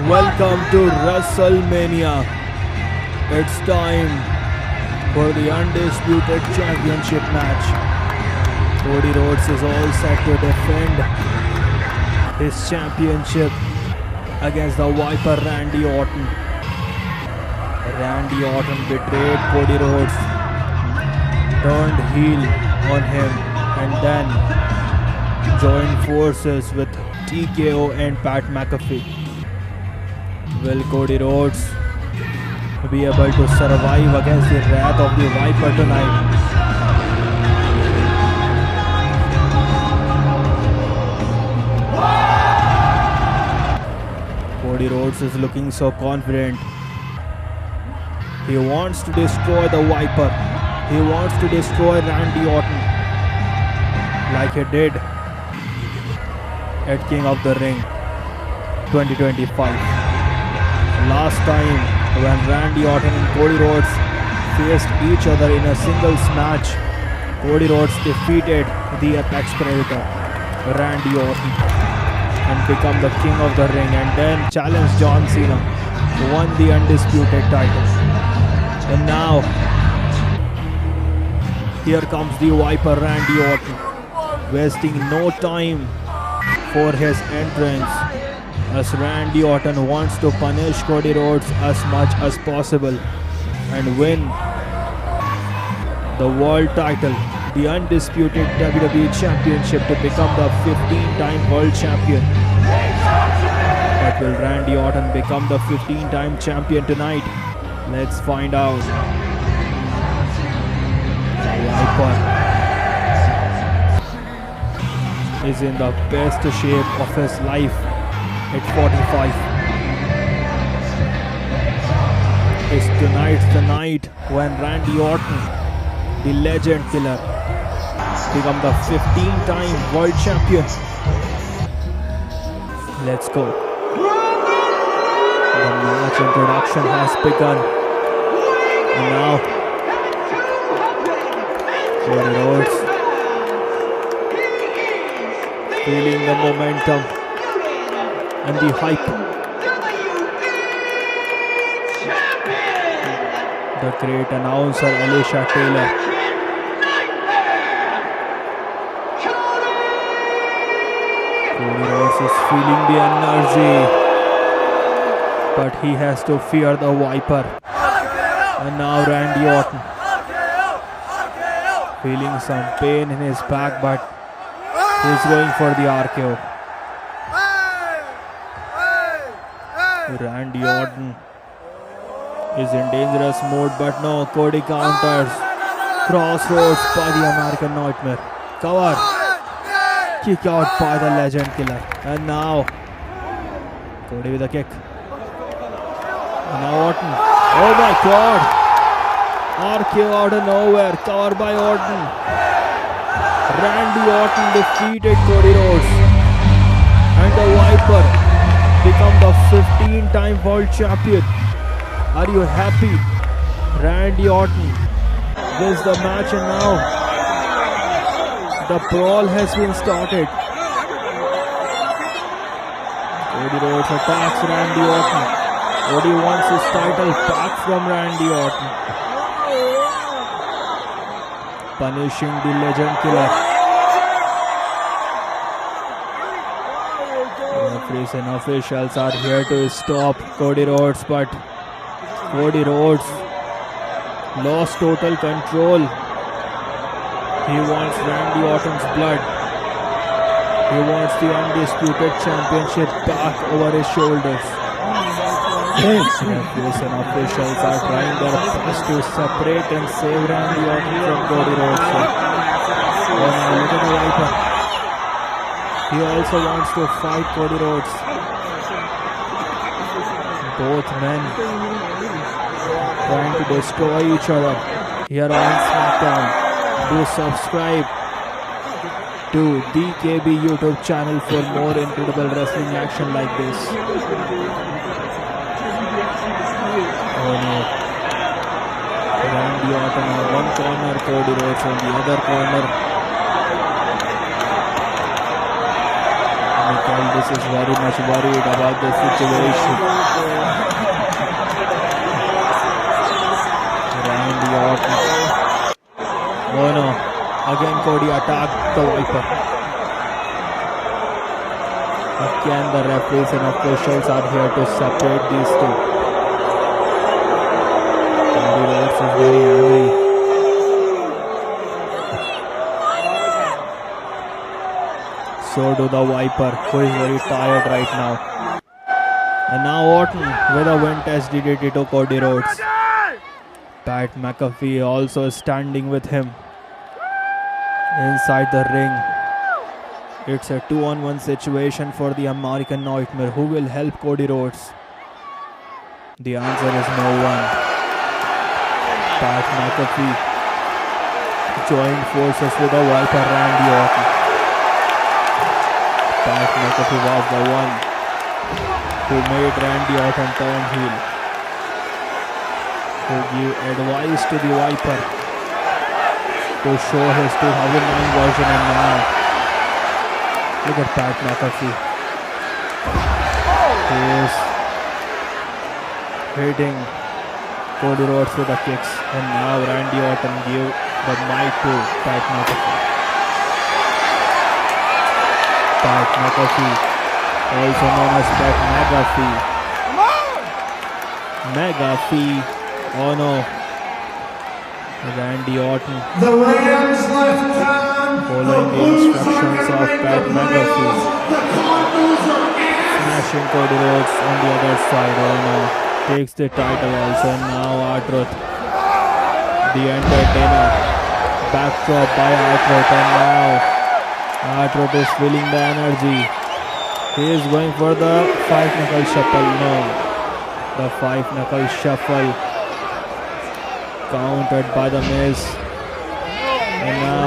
Welcome to WrestleMania. It's time for the undisputed championship match. Cody Rhodes is all set to defend his championship against the Viper Randy Orton. Randy Orton betrayed Cody Rhodes, turned heel on him, and then joined forces with TKO and Pat McAfee. Will Cody Rhodes be able to survive against the wrath of the Viper tonight? Cody Rhodes is looking so confident. He wants to destroy the Viper. He wants to destroy Randy Orton like he did at King of the Ring 2025. Last time when Randy Orton and Cody Rhodes faced each other in a singles match, Cody Rhodes defeated the Apex Predator, Randy Orton, and become the King of the Ring, and then challenged John Cena, won the undisputed title. And now, here comes the Viper Randy Orton, wasting no time for his entrance, as Randy Orton wants to punish Cody Rhodes as much as possible and win the world title, the undisputed WWE Championship, to become the 15-time world champion. But will Randy Orton become the 15-time champion tonight? Let's find out. Viper is in the best shape of his life at 45. Is tonight's the night when Randy Orton, the legend killer, become the 15-time world champion. Let's go. The match introduction has begun. And now, Cody Rhodes feeling the momentum and the hype. The great announcer Alicia Taylor. Cody Rhodes is feeling the energy, but he has to fear the Viper. And now Randy Orton feeling some pain in his back, but he's going for the RKO. Randy Orton is in dangerous mode, but no, Cody counters. Crossroads by the American Nightmare. Cover. Kick out by the legend killer. And now Cody with a kick. And now Orton. Oh my god. RKO out of nowhere. Cover by Orton. Randy Orton defeated Cody Rhodes, and the Viper become the 15-time world champion. Are you happy? Randy Orton wins the match, and now the brawl has been started. Cody Rhodes attacks Randy Orton. Cody wants his title back from Randy Orton, punishing the legend killer. Referees and officials are here to stop Cody Rhodes, but Cody Rhodes lost total control. He wants Randy Orton's blood. He wants the undisputed championship back over his shoulders. Referees and officials are trying their best to separate and save Randy Orton from Cody Rhodes. Oh now look at the Viper. He also wants to fight Cody Rhodes. Both men trying to destroy each other here on SmackDown. Do subscribe to DKB YouTube channel for more incredible wrestling action like this. Oh no. Randy Orton on one corner, Cody Rhodes on the other corner. Well, this is very much worried about the situation. Randy Orton. Oh no. Again Cody attacked the Viper. Again the referees and officials are here to separate these two. Cody Rhodes is very angry. So do the Viper, who is very tired right now. And now Orton with a vintage DDT to Cody Rhodes. Pat McAfee also standing with him inside the ring. It's a 2-on-1 situation for the American Nightmare. Who will help Cody Rhodes? The answer is no one. Pat McAfee joined forces with the Viper Randy Orton. Pat McAfee was the one who made Randy Orton turn heel, who gave advice to the Viper to show his 2009 version, and now look at Pat McAfee. He is hitting Cody Rhodes with the kicks, and now Randy Orton gave the mic to Pat McAfee. Pat McAfee, also known as Pat McAfee. McAfee, oh no. Randy Orton following the instructions of Pat McAfee. Smashing Cody Rhodes on the other side, oh no. Takes the title also, and now R-Truth, the entertainer. Backdrop by R-Truth, and now R-Truth is feeling the energy. He is going for the 5-knuckle shuffle. No. The 5-knuckle shuffle. Countered by the Miz. And now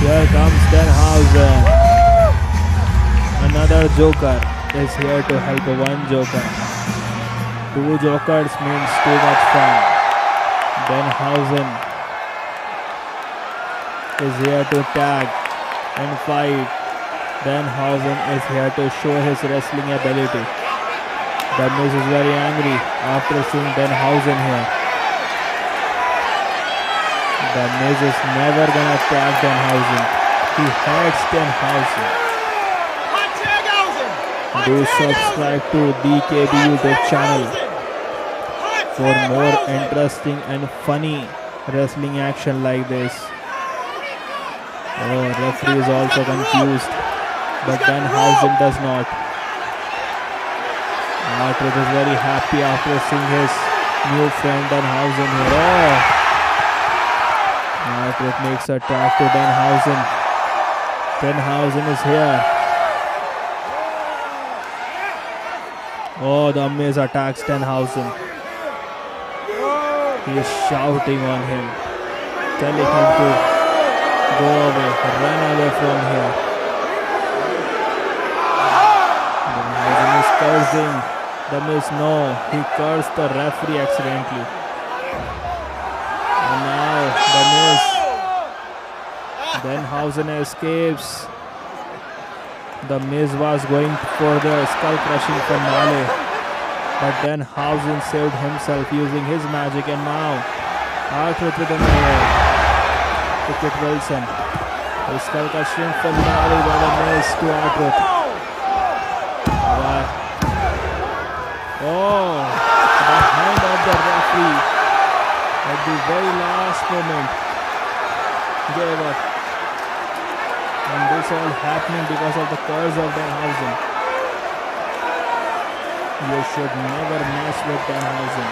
here comes Danhausen. Another Joker is here to help one Joker. Two Jokers means too much fun. Danhausen is here to tag and fight. Danhausen is here to show his wrestling ability. The Miz is very angry after seeing Danhausen here. The Miz is never gonna tag Danhausen. He hates Danhausen. Do subscribe to DKB YouTube channel for more interesting and funny wrestling action like this. Oh, referee is also confused, but Danhausen does not. R-Truth is very happy after seeing his new friend Danhausen here. Oh! R-Truth makes a tag to Danhausen. Danhausen is here. Oh, the Miz attacks Danhausen. He is shouting on him, telling him to go away, run away from here. Danhausen is cursing. The Miz, no, he cursed the referee accidentally. And now the Miz. Danhausen escapes. The Miz was going for the skull crushing finale, but Danhausen saved himself using his magic, and now R-Truth with an arrow to Kit Wilson. The skull crushing finale by the Miz to R-Truth. Oh, the hand of the referee at the very last moment gave up. And this all happening because of the curse of Danhausen. You should never mess with Danhausen.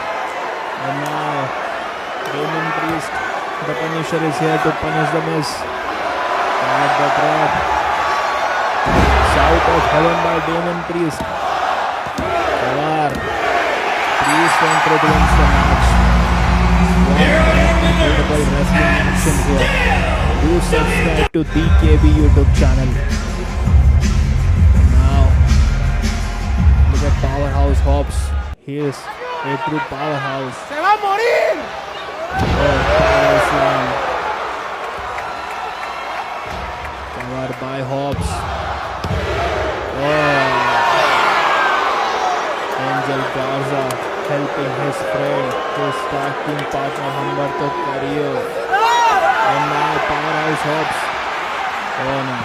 And now, Damien Priest, the Punisher, is here to punish the Miz. At the drop. Shout of heaven by Damien Priest. Priest entered wins the match. Incredible wrestling action here. Do subscribe to DKB YouTube channel. Now, look at Powerhouse Hobbs. He is a true powerhouse. ¡Se va a morir! Oh, power slam. Cover by Hobbs. Oh. Angel Garza helping his friend, his tag team partner Humberto Carrillo. And now Powerhouse Hobbs. Oh no.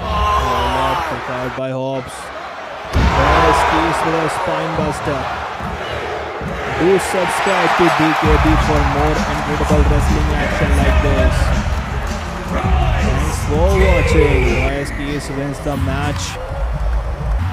Oh no, covered by Hobbs. There is Keys with a spine buster. Do subscribe to DKB for more incredible wrestling action like this. Thanks for watching. Keys wins the match.